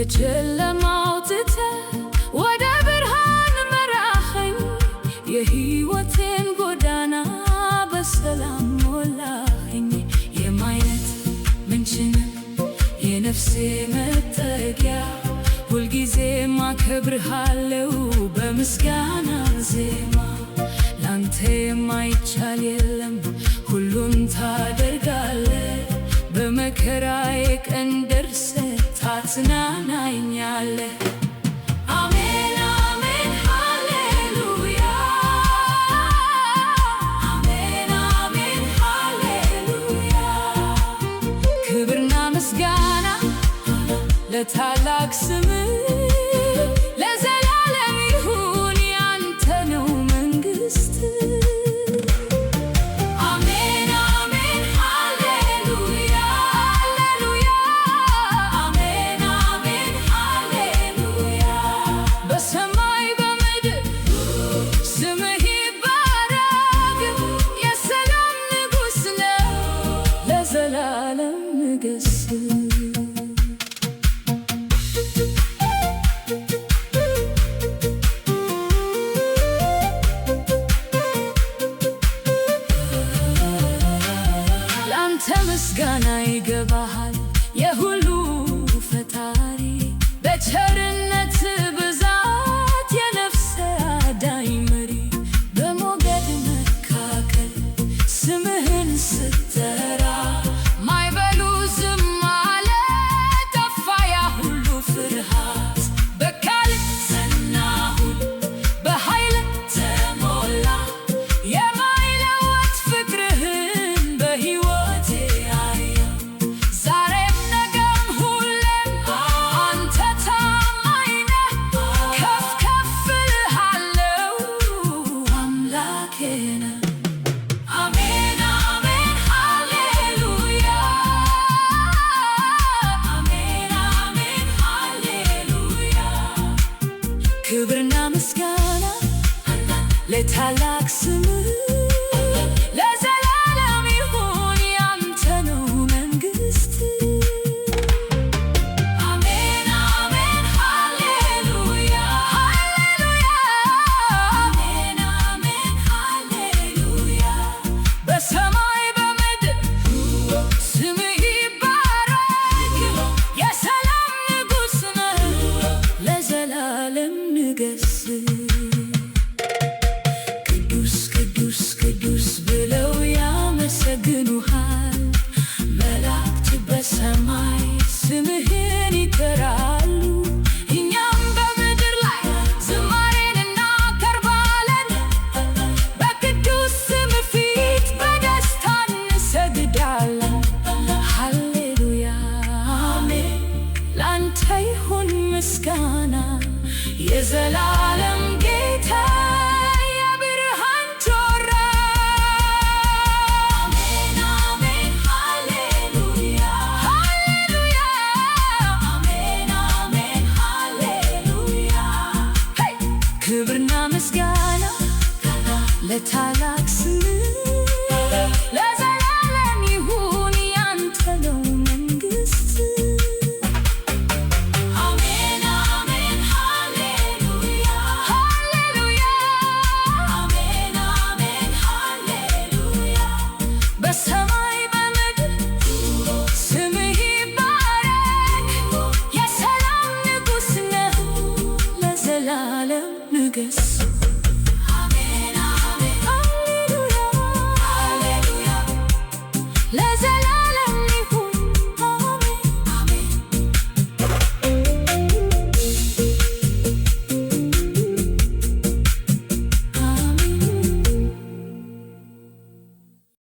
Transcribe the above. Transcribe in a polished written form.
ከጨለማው አውጥተህ ወደ ብርሃን መራኸኝ። የሕይወቴን ጎዳና በሰላም ሞላኸኝ። የማይነት ምንጭ ነህ የነፍሴ መጠጊያ፣ ሁልጊዜም አከብርሃለሁ በምስጋና ዜማ። ላንተ የማይቻል የለም ሁሉን ታደርጋለህ፣ በመከራዬ ቀን ደርሰህ ታጽናናኛለህ። አሜን አሜን ሃሌሉያ፣ አሜን አሜን ሃሌሉያ። ክብርና ምስጋና ለታላቅ ስምህ ለዘላለም ይሁን፣ ያንተ ነው መንግሥት። አሜን አሜን ሃሌሉያ ሃሌሉያ፣ አሜን አሜን ሃሌሉያ። በሰማይ በምድር ስምህ ይባረክ፣ የሰላም ንጉሥ ነህ ለዘላለም ንገሥ። ላንተ ምስጋና ይገባሃል የሁሉ ፈጣሪ፣ በቸርነት ብዛት የነፍሴ አዳኝ መሪ። በሞገድ መካከል ስምህን ስጠራ ማዕበሉ ዝም አለ፣ ጠፋ ያ ሁሉ ፍርሃት። በቃልህ ጸናሁኝ በኃይል ተሞላ፣ የማይለወጥ ፍቅርህን በሕይወቴ አየሁ። ዛሬም ነገም ሁሌም አንተ ታማኝ ነህ፣ ከፍ ከፍ እልሃለሁ አምላኬ ነህ። አሜን አሜን ሃሌሉያ፣ አሜን አሜን ሃሌሉያ። ክብርና ምስጋና ለታላቅ ስምህ ለዘላለም ይሁን፣ ያንተ ነው መንግሥት። አሜን አሜን ሃሌሉያ ሃሌሉያ፣ አሜን አሜን ሃሌሉያ። በሰማይ በምድር ስምህ ይባረክ፣ የሰላም ንጉሥ ነህ ለዘላለም ንገሥ። ቅዱስ ቅዱስ ቅዱስ ብለው ያመሰግኑሃል፣ መላእክት በሰማይ ስምህን ይጠራሉ። እኛም በምድር ላይ ዝማሬን እናቀርባለን፣ በቅዱስ ስምህ ፊት በደስታ እንሰግዳለን። ሃሌሉያ አሜን፣ ላንተ ይሁን ምስጋና የዘላለም ጌታ የብርሃን ጮራ። አሜን አሜን ሃሌሉያ ሃሌሉያ፣ አሜን አሜን ሃሌሉያ። ክብርና ምስጋና ለታላቅ ስምህ ለዘላለም ይሁን፣ ያንተ ነው መንግሥት። አሜን አሜን ሃሌሉያ ሃሌሉያ፣ አሜን አሜን ሃሌሉያ። በሰማይ በምድር ስምህ ይባረክ፣ የሰላም ንጉሥ ነህ ለዘላለም ንገሥ። አሜን አሜን ሃሌሉያ ሃሌሉያ፣ ለዘላለም